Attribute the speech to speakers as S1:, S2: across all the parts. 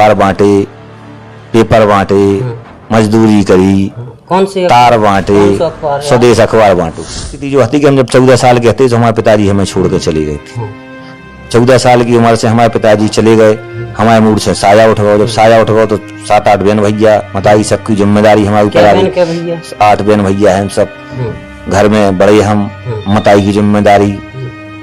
S1: अखबार बांटे, पेपर बांटे, मजदूरी करी,
S2: कौन से
S1: तार बांटे,
S2: कौन सा अखबार है?
S1: स्वदेश अखबार बांटो। स्थिति जो थी कि हम जब 14 साल के थे तो हमारे पिताजी हमें छोड़ के चले गए थे। 14 साल की उम्र से हमारे पिताजी चले गए, हमारे मूड से साया उठ गया। जब साया उठ गया तो 7-8 बहन भैया, मताई सबकी जिम्मेदारी हमारे ऊपर आ गई। 8 बहन भैया हैं सब, घर में बड़े हम, मताई की जिम्मेदारी।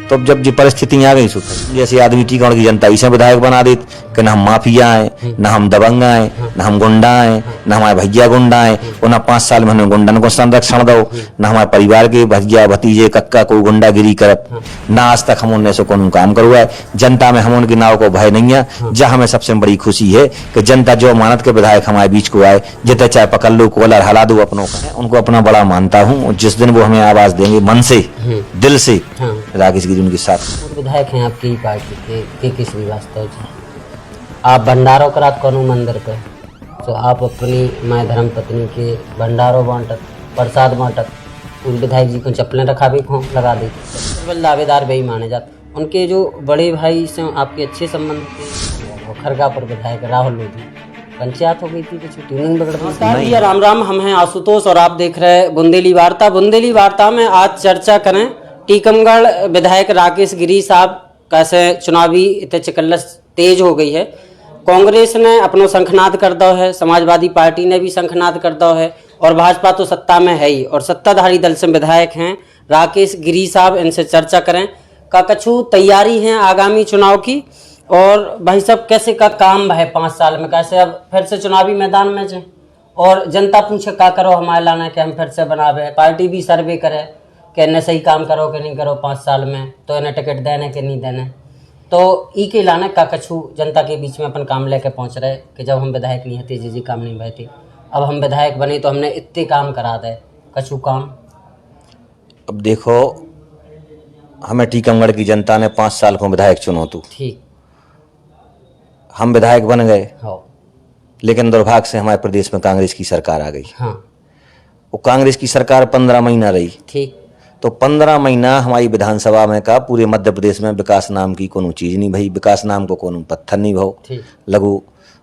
S1: तो जब ये परिस्थितियां आ गई जैसे आदमी टीकमगढ़ की जनता इसे विधायक बना देती कि न हम माफिया हैं, न हम दबंगा हैं, न हम गुंडा हैं, न हमारे भैया गुंडा हैं, और न 5 साल में हमने गुंडन को संरक्षण दो, न हमारे परिवार के भैया भतीजे कक्का को गुंडागिरी करत, न आज तक हम उनने से कोनो काम करवाए। जनता में हम उनके नाव को भय नहीं है। जहाँ हमें सबसे बड़ी खुशी है कि जनता जो मानत के विधायक हमारे बीच को आए, जितने चाहे पकड़ लो, कोलर हला दो, अपनों का उनको अपना बड़ा मानता हूँ। जिस दिन वो हमें आवाज देंगे मन से, दिल से, राकेश गिरी उनके साथ।
S2: विधायक हैं आपकी पार्टी के किस भी वास्तव जी आप भंडारों करात कौन मंदिर पे, तो आप अपनी माँ धर्म पत्नी के भंडारों बांटत, प्रसाद बांटत, उन विधायक जी को चप्पलें रखा भी खों लगा दी। दावेदार वही माने जाते। उनके जो बड़े भाई से आपके अच्छे संबंध थे, वो खरगापुर विधायक राहुल लोधी, पंचायत हो गई थी तो ट्यूनिंग बिगड़ गई। राम राम, हम हैं आशुतोष और आप देख रहे हैं बुंदेली वार्ता। बुंदेली वार्ता में आज चर्चा करें टीकमगढ़ विधायक राकेश गिरी साहब कैसे चुनावी चिकल्लस तेज हो गई है। कांग्रेस ने अपनो शंखनाद कर दो है, समाजवादी पार्टी ने भी शंखनाद कर दो है, और भाजपा तो सत्ता में है ही, और सत्ताधारी दल से विधायक हैं राकेश गिरी साहब। इनसे चर्चा करें का कछु तैयारी है आगामी चुनाव की, और भाई साहब कैसे का काम है 5 साल में, कैसे अब फिर से चुनावी मैदान में जाए, और जनता पूछे का करो हमारे लाना कि हम फिर से बनावे, पार्टी भी सर्वे करे कि इन्हें सही काम करो कि नहीं करो 5 साल में, तो इन्हें टिकट देने कि नहीं देने। तो ई के लाने का कछु जनता के बीच में अपन काम लेके पहुंच रहे कि जब हम विधायक नहीं थे जी काम नहीं भय थी, अब हम विधायक बने तो हमने इतने काम करा दे कछु काम।
S1: अब देखो, हमें टीकमगढ़ की जनता ने 5 साल को विधायक चुनो तो
S2: ठीक,
S1: हम विधायक बन गए,
S2: लेकिन
S1: दुर्भाग्य से हमारे प्रदेश में कांग्रेस की सरकार आ गई।
S2: हाँ,
S1: वो कांग्रेस की सरकार 15 महीना रही।
S2: ठीक,
S1: तो 15 महीना हमारी विधानसभा में का पूरे मध्य प्रदेश में विकास नाम की कोनो चीज नहीं भाई, विकास नाम को कोनो पत्थर नहीं भाव लगू।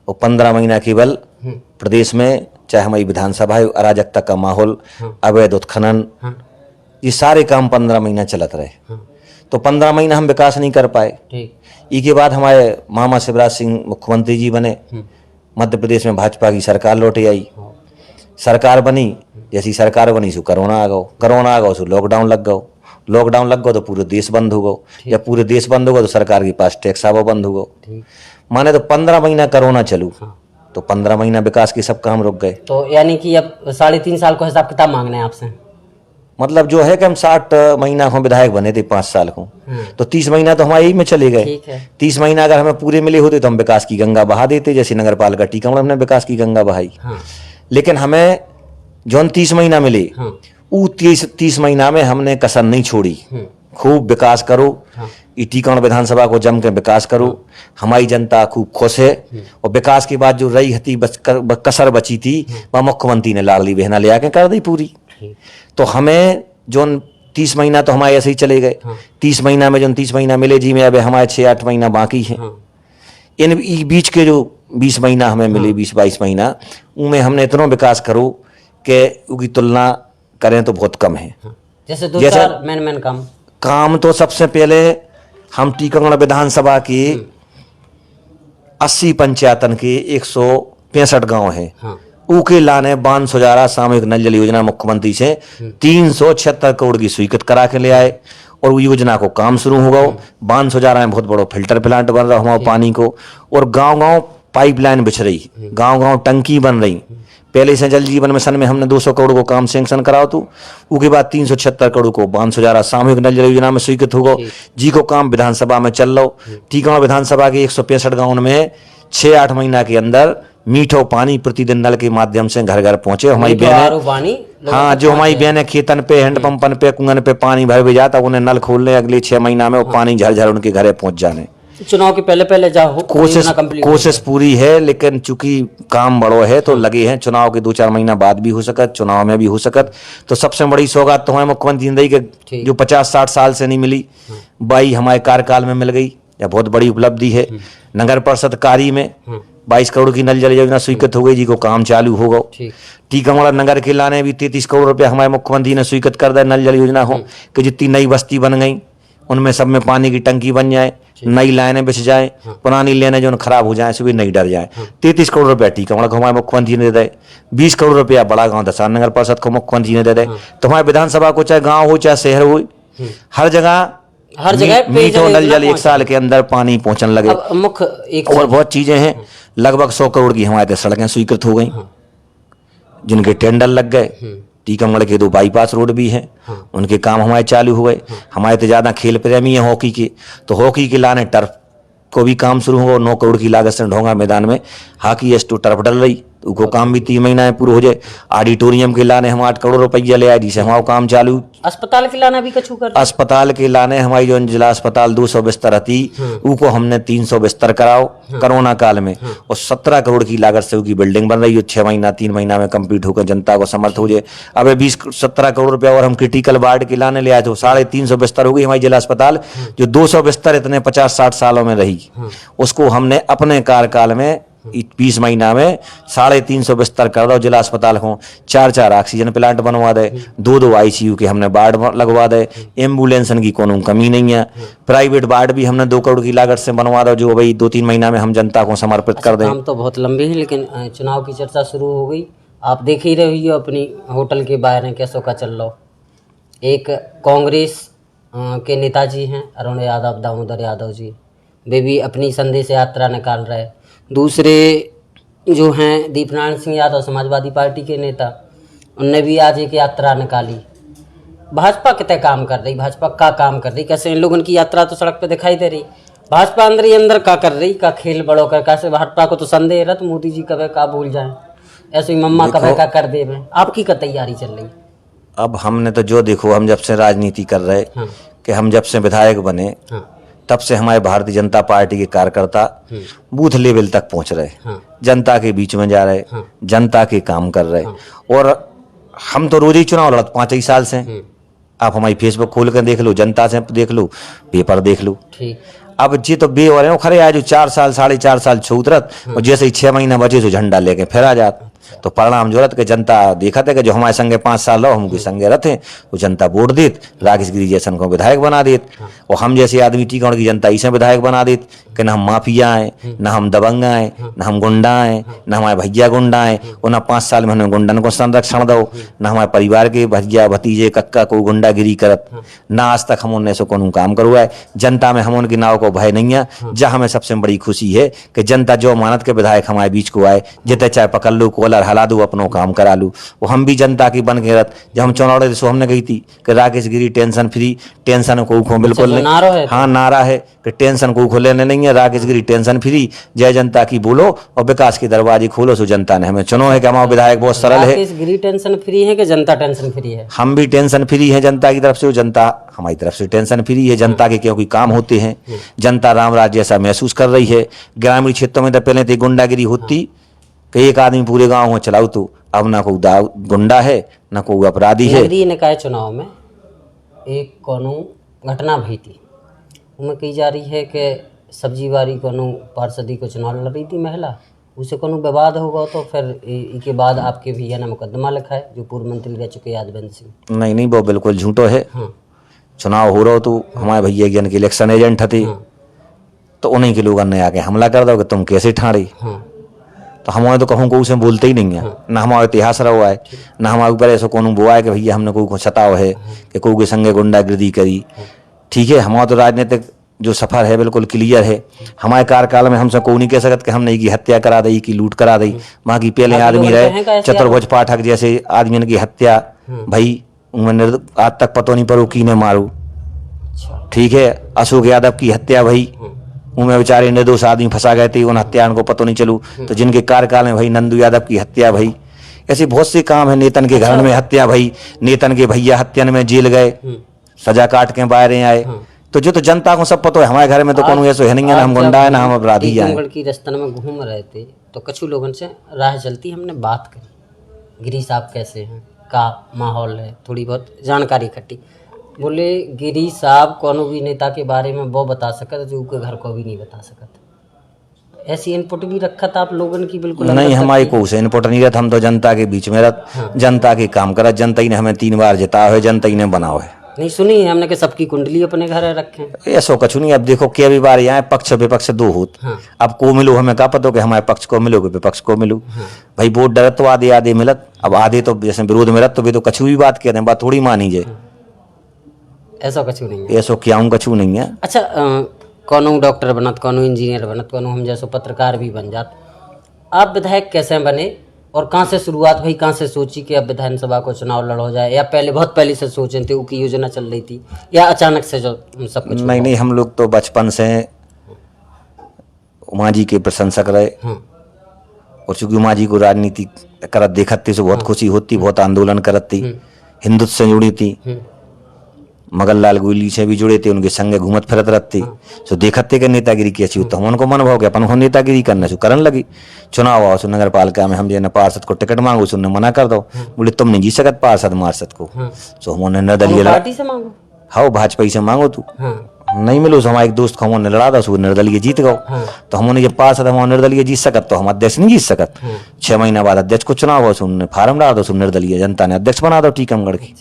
S1: वो 15 महीना केवल प्रदेश में चाहे हमारी विधानसभा है, अराजकता का माहौल, अवैध उत्खनन, ये सारे काम 15 महीना चलत रहे। तो 15 महीना हम विकास नहीं कर पाए। इसके बाद हमारे मामा शिवराज सिंह मुख्यमंत्री जी बने, मध्य प्रदेश में भाजपा की सरकार लौटे आई, सरकार बनी, जैसी सरकार बनी सो कोरोना आ गो सो लॉकडाउन लग गो तो पूरे देश बंद हो गो। जब पूरे देश बंद हो गो तो सरकार के पास टैक्स आवा बंद हो गो। माने तो 15 महीना कोरोना चलू, तो 15 महीना विकास के सब काम रुक गए।
S2: तो यानी कि अब 3.5 साल को हिसाब किताब मांगने हैं आपसे,
S1: मतलब जो है कि हम 60 महीना को विधायक बने थे 5 साल को, तो 30 महीना तो हमारे ही में चले गए। 30 महीना अगर हमें पूरे मिले होते तो हम विकास की गंगा बहा देते, जैसे नगर पालिका टीकमगढ़ हमने विकास की गंगा बहाई। लेकिन हमें जो 30 महीना मिले, वो 30 महीना में हमने कसर नहीं छोड़ी। खूब विकास करो, टीकमगढ़ विधानसभा को जम के विकास करो, हमारी जनता खूब खुश है। और विकास के बाद जो रही हती कसर बची थी, वह मुख्यमंत्री ने लाडली बहना ले आके कर दी पूरी। तो हमें जो 30 महीना तो हमारे ऐसे ही चले गए। 30 महीना में जो 30 महीना मिले जी में अब हमारे 6-8 महीना बाकी है। इन बीच के जो 20 महीना हमें मिले, 20-22 महीना, उनमें हमने इतना विकास करो कि उसकी तुलना करें तो बहुत कम है।
S2: जैसे 2-4 मेन काम
S1: तो सबसे पहले हम टीकमगढ़ विधानसभा के 80 पंचायतन के 165 गांव हैं, उके लाने बांध सुजारा सामूहिक नल जल योजना मुख्यमंत्री से 376 करोड़ की स्वीकृत करा के ले आए, और वो योजना को काम शुरू हो गया। बांध सुजारा में बहुत बड़ो फिल्टर प्लांट बन रहा हमारे पानी को, और गांव-गांव पाइपलाइन बिछ रही, गांव-गांव टंकी बन रही। पहले से जल जीवन मिशन में हमने 200 करोड़ को काम सैंक्शन कराओ, तो उसके बाद 376 करोड़ को बांध सुजारा सामूहिक नल जल योजना में स्वीकृत हो गो। जी को काम विधानसभा में चल लो। टीकमगढ़ विधानसभा के 165 गाँव में 6-8 महीना के अंदर मीठो पानी प्रतिदिन नल के माध्यम से घर घर पहुंचे। हमारी बहनें, हाँ, जो हमारी बहनें खेतन पे, हैंडपंपन पे, कुंगन पे पानी भर भी जाता, उन्हें नल खोलने अगले 6 महीना में वो पानी झरझर उनके घरे पहुंच जाने।
S2: चुनाव के पहले जाओ,
S1: कोशिश पूरी है, लेकिन चूंकि काम बड़ो है तो लगे हैं। चुनाव के 2-4 महीना बाद भी हो सकत, चुनाव में भी हो सकत। तो सबसे बड़ी सौगात तो हमारे मुख्यमंत्री जिंदगी के जो 50-60 साल से नहीं मिली, बाई हमारे कार्यकाल में मिल गई। यह बहुत बड़ी उपलब्धि है। नगर परिषद कार्य में 22 करोड़ की नल जल योजना स्वीकृत हो गई जी, को काम चालू होगा। टीकमगढ़ नगर के लाने भी 33 करोड़ रुपया हमारे मुख्यमंत्री ने स्वीकृत कर दिया नल जल योजना हो, कि जितनी नई बस्ती बन गई उनमें सब में पानी की टंकी बन जाए, नई लाइनें बिछ जाए, पुरानी लाइनें जो खराब हो जाए सो भी नहीं डर जाए। 33 करोड़ रुपया टीकमगढ़ को हमारे मुख्यमंत्री ने दे दे। 20 करोड़ रुपया बड़ा गांव दसार नगर परिषद को मुख्यमंत्री ने दे दे। तो हमारे विधानसभा को चाहे गांव हो चाहे शहर हो, हर जगह मीठो नल जल 1 साल के अंदर पानी पहुंचने लगे।
S2: मुख्य एक
S1: और बहुत चीजें हैं, लगभग 100 करोड़ की हमारे सड़कें स्वीकृत हो गई, जिनके टेंडर लग गए। टीकमगढ़ के 2 बाईपास रोड भी हैं, उनके काम हमारे चालू हुए। हमारे तो ज़्यादा खेल प्रेमी हैं हॉकी के, तो हॉकी के लाने टर्फ को भी काम शुरू होगा। 9 करोड़ की लागत से ढोंगा मैदान में हॉकी एस्टो टर्फ डल रही, उनको काम भी 3 महीना में पूरा हो जाए। ऑडिटोरियम के लाने हम 8 करोड़ रुपया ले आए, जिसे हमारा काम चालू।
S2: अस्पताल के लाना भी कछु कर,
S1: अस्पताल के लाने हमारी जो जिला अस्पताल 200 बिस्तर थी, उनको हमने 300 बिस्तर कराओ कोरोना काल में, और 17 करोड़ की लागत से उसकी बिल्डिंग बन रही है। 6 महीना 3 महीना में कंप्लीट होकर जनता को समर्थ हो जाए। अब 17 करोड़ रुपया और हम क्रिटिकल वार्ड के लाने ले आए, तो 350 बिस्तर हो गई हमारी जिला अस्पताल। जो 200 बिस्तर इतने 50-60 सालों में रही, उसको हमने अपने कार्यकाल में 20 महीना में 350 बिस्तर कर दो जिला अस्पताल को। 4 ऑक्सीजन प्लांट बनवा दे, 2 ICU के हमने वार्ड लगवा दे। एम्बुलेंस की कोनो कमी नहीं है। प्राइवेट वार्ड भी हमने 2 करोड़ की लागत से बनवा दो, जो भाई 2-3 महीना में हम जनता को समर्पित कर दें।
S2: काम तो बहुत लंबे हैं, लेकिन चुनाव की चर्चा शुरू हो गई। आप देख ही रही हो अपनी होटल के बाहर कैसों का चल रहा। एक कांग्रेस के नेताजी हैं अरुण यादव, दामोदर यादव जी, वे भी अपनी संदेश यात्रा निकाल रहे। दूसरे जो हैं दीपनारायण सिंह यादव समाजवादी पार्टी के नेता, उनने भी आज एक यात्रा निकाली। भाजपा कितने काम कर रही, भाजपा का काम कर रही, कैसे इन लोगों की यात्रा तो सड़क पे दिखाई दे रही। भाजपा अंदर ही अंदर का कर रही, का खेल बड़ो कर, कैसे भाजपा को तो संदेह रहा तो मोदी जी कभी का भूल जाए, ऐसे ही मम्मा कभी का कर दे। आपकी का तैयारी चल रही?
S1: अब हमने तो जो देखो, हम जब से राजनीति कर रहे कि हम जब से विधायक बने, तब से हमारे भारतीय जनता पार्टी के कार्यकर्ता बूथ लेवल तक पहुंच रहे, जनता के बीच में जा रहे, जनता के काम कर रहे। और हम तो रोज ही चुनाव लड़ते 5 साल से। आप हमारी फेसबुक खोल कर देख लो, जनता से देख लो, पेपर देख लो। अब जी तो बे हो रहे हो खरे, आज 4 साल 4.5 साल छूतरत, और जैसे ही 6 महीना बचे तो झंडा लेके फिर आ जाता। तो परिणाम जो रहता कि जनता देखा था कि जो हमारे संगे 5 साल रहो, हम संगे रहते, तो जनता वोट देत, राकेश गिरी जैसन को विधायक बना देत। और हम जैसे आदमी टीकमगढ़ की जनता इसे विधायक बना देत कि ना हम माफिया हैं, ना हम दबंगा हैं, ना हम गुंडा हैं, ना हमारे भैया गुंडा हैं। और ना 5 साल में हमने गुंडन को संरक्षण दो, ना हमारे परिवार के भैया भतीजे कक्का को गुंडागिरी करत, ना आज तक हम उनने से कोनो काम करवाए। जनता में हम उनके नाव को भय नहीं है। जहाँ हमें सबसे बड़ी खुशी है कि जनता जो मानत के विधायक हमारे बीच को आए, जितने चाहे पकड़ लो, कॉलर हला दो, अपनों काम करा लूँ। वो हम भी जनता की बन के रत। जब हम चुनाव लड़े सो हमने कही थी कि राकेश गिरी टेंशन फ्री, टेंशन को खो बिल्कुल नहीं। हाँ, नारा है कि टेंशन को खो लेने नहीं है, राकेश गिरी टेंशन फ्री, जय जनता की बोलो और विकास के दरवाजे खोलो। सो जनता ने हमें चुनो है कि हमारा विधायक बहुत सरल है।
S2: राकेश गिरी टेंशन फ्री है कि जनता टेंशन फ्री है? हम
S1: भी टेंशन फ्री है जनता की तरफ से, जनता हमारी तरफ से टेंशन फ्री है। जनता के क्योंकि काम होते हैं, जनता राम राज्य जैसा महसूस कर रही है। ग्रामीण क्षेत्रों में तो पहले तो गुंडागिरी होती कि एक आदमी पूरे गांव में चलाऊ, तो अब ना कोई गुंडा है ना कोई अपराधी है।
S2: नगरीय निकाय चुनाव में एक कोनो घटना भई थी, उनमें कही जा रही है कि सब्जी वाली कोनो पार्षदी को चुनाव लड़ रही थी महिला, उसे कोनो विवाद होगा तो फिर इसके बाद आपके भैया ने मुकदमा लिखा है, जो पूर्व मंत्री रह चुके यादवंत सिंह।
S1: नहीं, वो बिल्कुल झूठो है। चुनाव हो रहा हो तो हमारे भैया जन के इलेक्शन एजेंट थे, तो उन्हीं के लोगों ने आके हमला कर दो कि तुम कैसे ठाड़ी। तो हमारे तो कहूँ को उसे बोलते ही नहीं है, ना हमारा इतिहास रहा है, ना हमारे ऊपर ऐसा कोनो वो है कि भैया हमने कोई को सताव है कि कोई के संगे गुंडागिरी करी। ठीक है, हमारा तो राजनीतिक जो सफर है बिल्कुल क्लियर है। हमारे कार्यकाल में हमसे कोई नहीं कह सकता कि हमने की हत्या करा दी, की लूट करा दी। वहाँ की पहले आदमी रहे चतुर्भुज पाठक जैसे आदमी की हत्या भाई, उन्हें आज तक पतो नहीं पड़ो की ने मारू। ठीक है, अशोक यादव की हत्या भाई, उनमें बेचारे निर्दोष आदमी फंसा गए थे, उन हत्याओं को पतो नहीं चलू। तो जिनके कार्यकाल में भाई नंदू यादव की हत्या भाई, ऐसे बहुत से काम है। नेतन के घर में हत्या भाई, नेतन के भैया हत्यान में जेल गए, सजा काट के बाहर आए। तो जो तो जनता को सब पता है, हमारे घर में तो कोनो ऐसा है नहीं है, ना हम गुंडा है ना हम अपराधी है।
S2: टीकमगढ़ की रास्ते में घूम रहे थे तो कुछ लोगों से राह चलती हमने बात करी, गिरी साहब कैसे हैं, का माहौल है, थोड़ी बहुत जानकारी इकट्ठी। बोले गिरी साहब कोनो भी नेता के बारे में वो बता सकत जो के घर को भी नहीं बता सकत। ऐसी इनपुट भी रखा था आप लोगों की बिल्कुल
S1: नहीं, हमारी कोई से इनपुट नहीं रहता। हम तो जनता के बीच में रहत, जनता के काम करत। जनता ही ने हमें 3 बार जिताया है, जनता ही ने बनाओ है।
S2: नहीं सुनी है हमने कि सबकी कुंडली अपने घर रखे।
S1: ऐसो कछु नहीं। अब देखो क्या भी बार यहाँ पक्ष विपक्ष 2 होत। अब को मिलो हमें का पता कि हमारे पक्ष को मिलो कि विपक्ष को मिलो। भाई वोट डरत तो आधे आधे मिलत। अब आधे तो जैसे विरोध में रहत तो वे तो कछु भी बात कहते हैं, बात थोड़ी मानी जाए।
S2: ऐसा कछु नहीं है।
S1: ऐसो क्या कछु नहीं है।
S2: अच्छा कोनो डॉक्टर बनत, कोनो इंजीनियर बनत, कोनो हम जैसो पत्रकार भी बन जात। आप विधायक कैसे बने और कहाँ से शुरुआत हुई, कहाँ से सोची कि अब विधानसभा को चुनाव लड़ो जाए, या पहले बहुत पहले से सोचे थे उसकी योजना चल रही थी, या अचानक से जो सब कुछ?
S1: नहीं, हम लोग तो बचपन से उमा जी के प्रशंसक रहे। और चूंकि उमा जी को राजनीति करत देखत थी तो बहुत खुशी होती, बहुत आंदोलन करत थी, हिंदुत्व से जुड़ी थी, मगन लाल गोली से भी जुड़े थे, उनके संगे घूमत फिरत रहते। तो देखत थे कि नेतागिरी की अच्छी तो हम उनको मन भाव के अपन को नेतागिरी करना शुरू करने लगी। चुनाव आओ नगर पालिका में हम जो पार्षद को टिकट मांगो सुनने मना कर दो। बोले तुम नहीं जी सकत पार्षद मार्षद को। तो हमने निर्दलीय
S2: पार्टी से मांगो।
S1: हाँ भाजपा से मांगो तू। नहीं मिलो तो हमारे एक दोस्त को हमने लड़ा दो, निर्दलीय जीत गो। तो हमने जब पार्षद हम निर्दलीय जीत सकत तो हम अध्यक्ष नहीं जीत सकत। 6 महीना बाद अध्यक्ष को चुनाव हो, फार्म डाल दो, निर्दलीय जनता ने अध्यक्ष बना दो टीकमगढ़ की।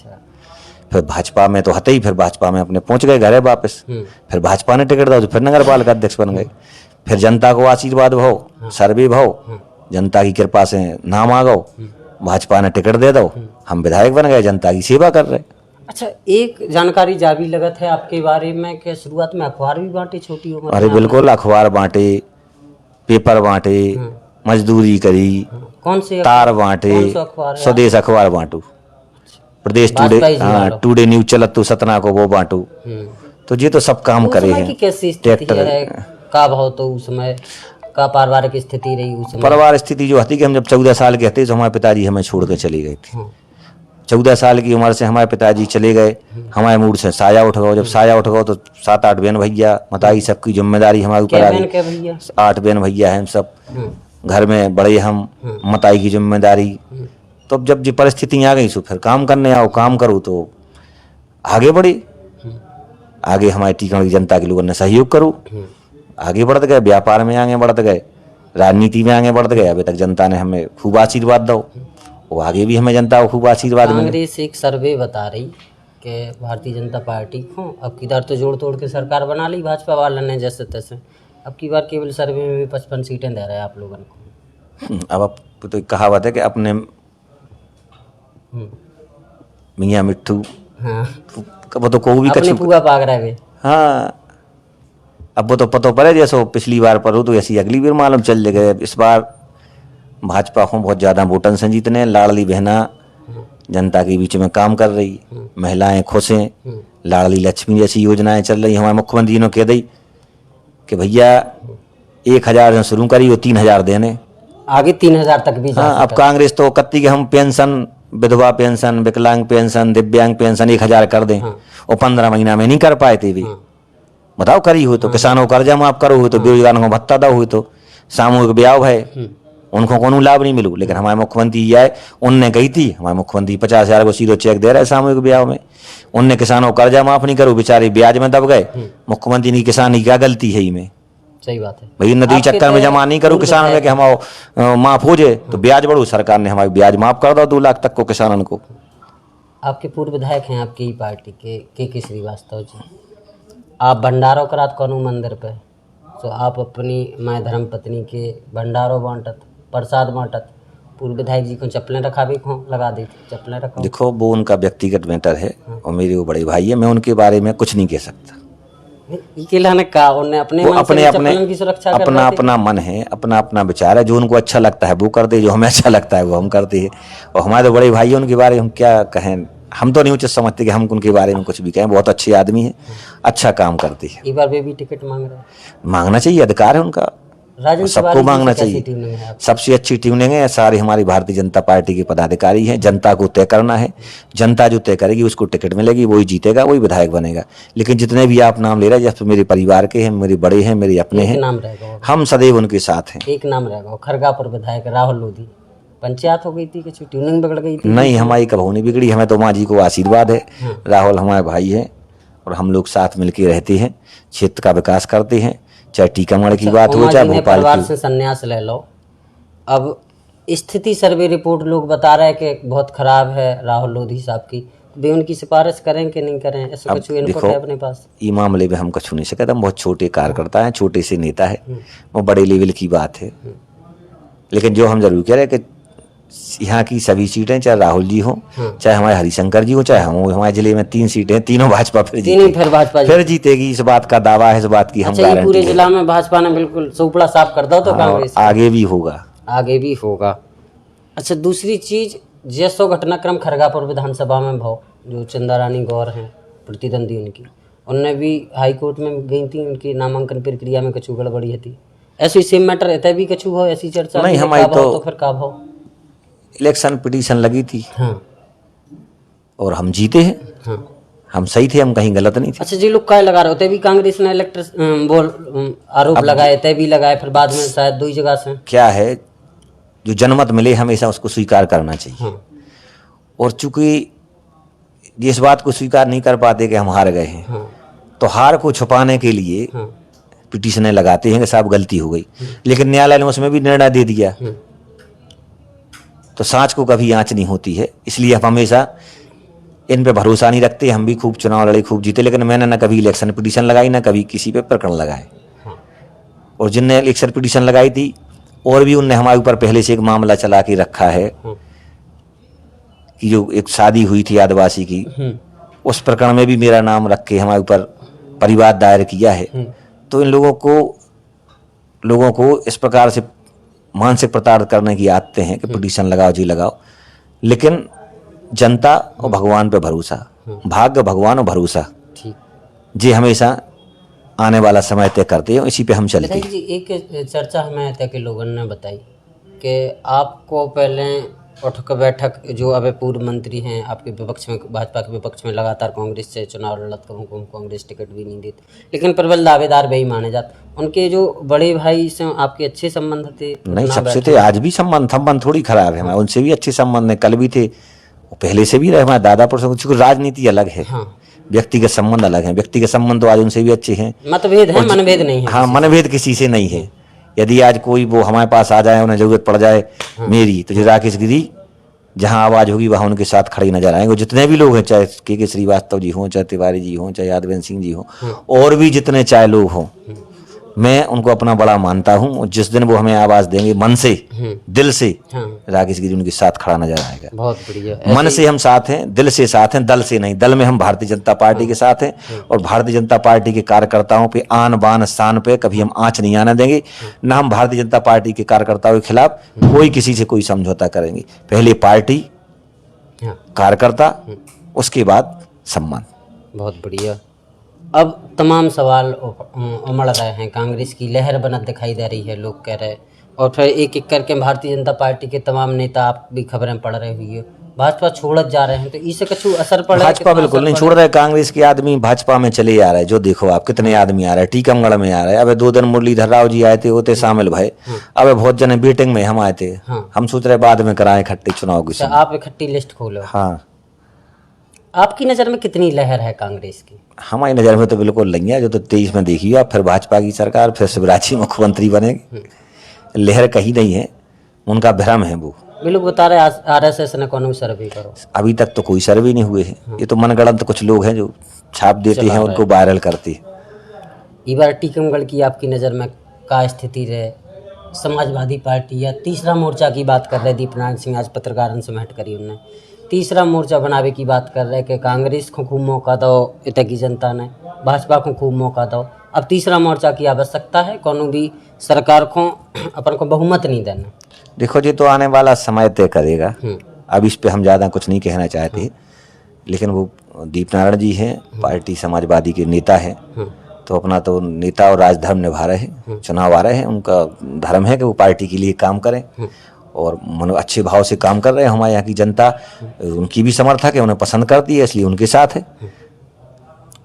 S1: फिर भाजपा में तो हते ही, फिर भाजपा में अपने पहुंच गए घरे वापस। फिर भाजपा ने टिकट दो तो फिर नगर पालिका अध्यक्ष बन गए। फिर जनता को आशीर्वाद भाव, सर्वे भाव, जनता की कृपा से नाम आ गो, भाजपा ने टिकट दे दो, हम विधायक बन गए, जनता की सेवा कर रहे।
S2: अच्छा एक जानकारी जावी लगत है आपके बारे में कि शुरुआत में अखबार भी बांटे छोटी उम्र में?
S1: अरे बिल्कुल, अखबार बांटे, पेपर बांटे, मजदूरी करी,
S2: कौन से
S1: तार बांटे, स्वदेश अखबार बांटू, प्रदेश टुडे, टुडे न्यूज चलत तो सतना को वो बांटू। तो ये तो सब काम करे हैं।
S2: कैसी स्थिति है, का भाव तो उस समय का पारिवारिक स्थिति रही उस समय?
S1: परिवार स्थिति जो थी कि हम जब 14 साल के थे तो हमारे पिताजी हमें छोड़ के चले गए थे। 14 साल की उम्र से हमारे पिताजी चले गए, हमारे मूड से साया उठ गया। जब साया उठ गया तो 7-8 बहन भैया, मताई सबकी जिम्मेदारी हमारे ऊपर आ गई। 8 बहन भैया हैं सब, घर में बड़े हम, मताई की जिम्मेदारी। तो जब जो परिस्थिति आ गई सो फिर काम करने आओ, काम करो तो आगे बढ़े। आगे हमारे टीकमगढ़ की जनता के लोगों ने सहयोग करो, आगे बढ़ते गए, व्यापार में आगे बढ़ते गए, राजनीति में आगे बढ़ते गए। अभी तक जनता ने हमें खूब आशीर्वाद दो, वो आगे भी हमें जनता को खूब आशीर्वाद मिले।
S2: कांग्रेस एक सर्वे बता रही कि भारतीय जनता पार्टी को अब की बार तो जोड़ तोड़ के सरकार बना ली भाजपा वालों ने जैसे तैसे। अब की बार केवल सर्वे में भी 55 सीटें दे रहे हैं आप लोगों को।
S1: अब तो एक कहावत है कि अपने मियाँ मिट्ठू, वो तो को भी कछु
S2: पूरा पाग रहे।
S1: हाँ, अब वो तो पतो पड़े जैसो पिछली बार पर हो तो ऐसी अगली बार मालूम चल गए। इस बार भाजपा को बहुत ज्यादा वोटन से जीतने। लाडली बहना जनता के बीच में काम कर रही, महिलाएं खुश हैं, लाडली लक्ष्मी जैसी योजनाएं चल रही। हमारे मुख्यमंत्री ने कह दी कि भैया 1000 से शुरू करी, वो 3000 देने,
S2: आगे 3000 तक भी।
S1: हाँ, अब कांग्रेस तो कत्ती के हम पेंशन, विधवा पेंशन, विकलांग पेंशन, दिव्यांग पेंशन 1000 कर दें, और 15 महीना में नहीं कर पाए थे भी। बताओ करी हो तो किसानों को कर्जा माफ करो, हो तो बेरोजगारों को भत्ता दो, हो तो सामूहिक ब्याह है, उनको कोनो लाभ नहीं मिलू। लेकिन हमारे मुख्यमंत्री ये है, उनने कही थी, हमारे मुख्यमंत्री 50,000 को सीधो चेक दे रहे सामूहिक ब्याह में। उनने किसानों को कर्जा माफ नहीं करो, बेचारे ब्याज में दब गए। मुख्यमंत्री की किसान की क्या गलती है में?
S2: सही बात है
S1: भाई, नदी चक्कर में जमा नहीं करो किसानों में कि हम माफ हो जाए तो ब्याज बढ़ो। सरकार ने हमारी ब्याज माफ कर दो 2 लाख तक को किसानों को।
S2: आपके पूर्व विधायक हैं आपकी ही पार्टी के श्रीवास्तव जी, आप भंडारों करात कोनो मंदिर पे, तो आप अपनी माय धर्म पत्नी के भंडारों बांटत, प्रसाद बांटत, पूर्व विधायक जी को चप्पलें रखा भी लगा दी, चप्पलें रखा।
S1: देखो वो उनका व्यक्तिगत मैटर है और मेरे वो बड़े भाई है, मैं उनके बारे में कुछ नहीं कह सकता। अपना मन है, अपना अपना विचार है, जो उनको अच्छा लगता है वो करते, जो हमें अच्छा लगता है वो हम करते हैं। और हमारे तो बड़े भाई है, उनके बारे में हम क्या कहें, हम तो नहीं उचित समझते कि हम उनके बारे में कुछ भी कहें। बहुत अच्छे आदमी है, अच्छा काम करते हैं।
S2: एक बार वे भी टिकट मांग रहे हैं,
S1: मांगना चाहिए, अधिकार है उनका, सबको मांगना चाहिए। सबसे अच्छी ट्यूनिंग है, सारी हमारी भारतीय जनता पार्टी के पदाधिकारी हैं। जनता को तय करना है, जनता जो तय करेगी उसको टिकट मिलेगी, वही जीतेगा, वही विधायक बनेगा। लेकिन जितने भी आप नाम ले रहे हैं, जैसे मेरे परिवार के हैं, मेरे बड़े हैं, मेरे अपने हैं, हम सदैव उनके साथ हैं।
S2: एक नाम रहेगा खरगापुर विधायक राहुल लोधी, पंचायत हो गई थी, कुछ ट्यूनिंग बिगड़ गई थी?
S1: नहीं, हमारी कभी नहीं बिगड़ी, हमें तो माँ जी को आशीर्वाद है। राहुल हमारे भाई हैं और हम लोग साथ मिलके रहते हैं, क्षेत्र का विकास करते हैं, चाहे टीकमगढ़ की बात हो
S2: उमा
S1: चाहे
S2: जी ने
S1: भोपाल
S2: परिवार
S1: की।
S2: से संन्यास ले लो। अब स्थिति सर्वे रिपोर्ट लोग बता रहे हैं कि बहुत खराब है राहुल लोधी साहब की, वे उनकी सिफारिश करें कि नहीं करें, ऐसा कुछ इनपुट
S1: देखो,
S2: है अपने पास?
S1: ये मामले में हम कुछ नहीं सकते, हम बहुत छोटे कार्यकर्ता हैं, छोटे से नेता है, वो बड़े लेवल की बात है। लेकिन जो हम जरूर कह रहे हैं कि यहाँ की सभी सीटें, चाहे राहुल जी हो, चाहे हमारे हरिशंकर जी हो, चाहे हम हो, हमारे जिले में 3 सीटें हैं, तीनों भाजपा फिर
S2: तीनों फिर भाजपा
S1: फिर जीतेगी, इस बात का दावा है, इस बात की हम
S2: अच्छा, ये पूरे
S1: गारंटी है।
S2: जिला में भाजपा ने बिल्कुल सोपड़ा साफ कर दो तो
S1: और
S2: कांग्रेस
S1: आगे भी होगा,
S2: आगे भी होगा। अच्छा, दूसरी चीज, जैसो घटनाक्रम खरगापुर विधानसभा में भाव, जो चंदा रानी गौर हैं प्रतिद्वंदी उनकी, उनने भी हाई कोर्ट में गई थी, उनकी नामांकन प्रक्रिया में कछु गड़बड़ी थी, ऐसी सेम मैटर रहता भी कछु हो, ऐसी चर्चा
S1: नहीं,
S2: में
S1: हमारी
S2: का भाव तो फिर का भाव?
S1: इलेक्शन पिटीशन लगी थी
S2: हाँ
S1: और हम जीते हैं,
S2: हाँ।
S1: हम सही थे, हम कहीं गलत नहीं थे।
S2: अच्छा जी, लोग काय लगा रहे होते भी कांग्रेस ने आरोप लगाए थे भी लगाए, फिर बाद में शायद 2 जगह से।
S1: क्या है, जो जनमत मिले हमेशा उसको स्वीकार करना चाहिए।
S2: हाँ
S1: और चूंकि जिस बात को स्वीकार नहीं कर पाते कि हम हार गए हैं,
S2: हाँ
S1: तो हार को छुपाने के लिए
S2: हाँ
S1: पिटीशनें लगाते हैं कि साहब गलती हो गई, लेकिन न्यायालय ने उसमें भी निर्णय दे दिया। तो सांच को कभी आंच नहीं होती है, इसलिए हम हमेशा इन पे भरोसा नहीं रखते। हम भी खूब चुनाव लड़े, खूब जीते, लेकिन मैंने ना कभी इलेक्शन पिटीशन लगाई, ना कभी किसी पे प्रकरण लगाए।
S2: हाँ।
S1: और जिनने इलेक्शन पिटीशन लगाई थी और भी उनने हमारे ऊपर पहले से एक मामला चला के रखा है कि जो एक शादी हुई थी आदिवासी की, उस प्रकरण में भी मेरा नाम रख के हमारे ऊपर परिवाद दायर किया है। तो इन लोगों को इस प्रकार से मानसिक प्रताड़ित करने की आदतें हैं कि पिटीशन लगाओ जी लगाओ, लेकिन जनता और भगवान पे भरोसा, भाग्य भगवान और भरोसा,
S2: ठीक
S1: जे हमेशा आने वाला समय तय करते हैं, इसी पे हम चलते हैं।
S2: जी, एक चर्चा हमें तय के लोगों ने बताई कि आपको पहले उठक बैठक, जो अब पूर्व मंत्री हैं आपके विपक्ष में, भाजपा के विपक्ष में लगातार कांग्रेस से चुनाव लड़त कर, उनको कांग्रेस टिकट भी नहीं देती, लेकिन प्रबल दावेदार वही माने जाते। उनके जो बड़े भाई से आपके अच्छे संबंध थे?
S1: नहीं, सबसे थे, आज भी संबंध थोड़ी खराब है हमारे, उनसे भी अच्छे संबंध है, कल भी थे, पहले से भी रहे हमारे दादा पर। चूंकि राजनीति अलग है, व्यक्तिगत संबंध अलग है, व्यक्तिगत संबंध तो आज उनसे भी अच्छे हैं।
S2: मतभेद है, मनभेद नहीं है।
S1: हाँ, मनभेद किसी से नहीं है। यदि आज कोई वो हमारे पास आ जाए, उन्हें जरूरत पड़ जाए मेरी, तो जो राकेश गिरी जहां आवाज होगी वहां उनके साथ खड़े नजर आएंगे। जितने भी लोग हैं, चाहे के श्रीवास्तव जी हों, चाहे तिवारी जी हों, चाहे यादवेंद्र सिंह जी हों, और भी जितने चाहे लोग हों, मैं उनको अपना बड़ा मानता हूं। जिस दिन वो हमें आवाज देंगे मन से, दिल से, राकेश गिरी उनके साथ खड़ा नजर आएगा।
S2: बहुत बढ़िया।
S1: मन से हम साथ हैं, दिल से साथ हैं, दल से नहीं। दल में हम भारतीय जनता पार्टी के साथ हैं और भारतीय जनता पार्टी के कार्यकर्ताओं पे आन बान शान पे कभी हम आंच नहीं आने देंगे। ना हम भारतीय जनता पार्टी के कार्यकर्ताओं के खिलाफ कोई किसी से कोई समझौता करेंगे। पहले पार्टी, कार्यकर्ता, उसके बाद सम्मान।
S2: बहुत बढ़िया। अब तमाम सवाल उमड़ रहे हैं, कांग्रेस की लहर बनत दिखाई दे रही है, लोग कह रहे हैं, और फिर एक एक करके भारतीय जनता पार्टी के तमाम नेता, आप भी खबरें पढ़ रहे हुई है, भाजपा छोड़त जा रहे हैं, तो इससे कुछ असर पड़ा?
S1: भाजपा बिल्कुल नहीं छोड़ रहे। कांग्रेस के आदमी भाजपा में चले आ रहे हैं। जो देखो आप, कितने आदमी आ रहे हैं, टीकमगढ़ में आ रहे हैं। अब 2 दिन मुरलीधर राव जी आए थे, होते शामिल भय। अब बहुत जने बीटिंग में हम आए थे। हम सोच रहे बाद में कराएं इकट्ठी चुनाव की।
S2: आप इकट्ठी लिस्ट खोलो।
S1: हाँ,
S2: आपकी नज़र में कितनी लहर है कांग्रेस की?
S1: हमारी नज़र में तो बिल्कुल नहीं है। जो तो 23 में देखिए आप, फिर भाजपा की सरकार, फिर शिवराज जी मुख्यमंत्री बनेगी। लहर कहीं नहीं है, उनका भ्रम है वो।
S2: लोग बता रहे आरएसएस ने कौन सर्वे करो, अभी
S1: तक तो कोई सर्वे नहीं हुए हैं। ये तो मनगढ़ंत कुछ लोग हैं जो छाप देते हैं, उनको वायरल करते हैं।
S2: इस बार टीकमगढ़ की आपकी नज़र में क्या स्थिति रहे? समाजवादी पार्टी या तीसरा मोर्चा की बात कर रहे दीपनारायण सिंह, आज पत्रकारों से भेंट करी उन्होंने, तीसरा मोर्चा बनावे की बात कर रहे कि कांग्रेस को खूब मौका दो, इतने की जनता ने भाजपा को खूब मौका दो। अब तीसरा मोर्चा की आवश्यकता है, कोनो भी सरकार को अपन को बहुमत नहीं देना।
S1: देखो जी, तो आने वाला समय तय करेगा। अब इस पे हम ज़्यादा कुछ नहीं कहना चाहते, लेकिन वो दीपनारायण जी हैं, पार्टी समाजवादी के नेता हैं, तो अपना तो नेता और राजधर्म निभा रहे हैं, चुनाव आ रहे हैं, उनका धर्म है कि वो पार्टी के लिए काम करें और अच्छे भाव से काम कर रहे हैं। हमारे यहाँ की जनता उनकी भी समर्थक है, उन्हें पसंद करती है, इसलिए उनके साथ है।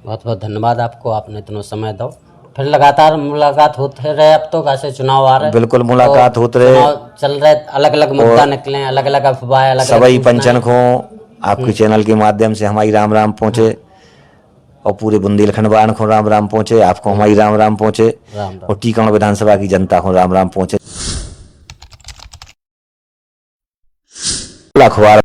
S2: बहुत बहुत धन्यवाद आपको, आपने इतना समय दो। फिर लगातार मुलाकात होते रहे। अब तो कैसे चुनाव आ रहे,
S1: बिल्कुल मुलाकात
S2: तो
S1: होते रहे।
S2: चुनाव चल रहे, अलग अलग मुद्दा निकले, अलग अलग अफवाह, अलग अलग
S1: सभी पंचन को आपके चैनल के माध्यम से हमारी राम राम पहुंचे, और पूरे बुंदेलखंड वान को राम राम पहुंचे, आपको हमारी राम राम पहुंचे,
S2: राम राम।
S1: और टीकमगढ़ विधानसभा की जनता को राम राम पहुंचे। अखबार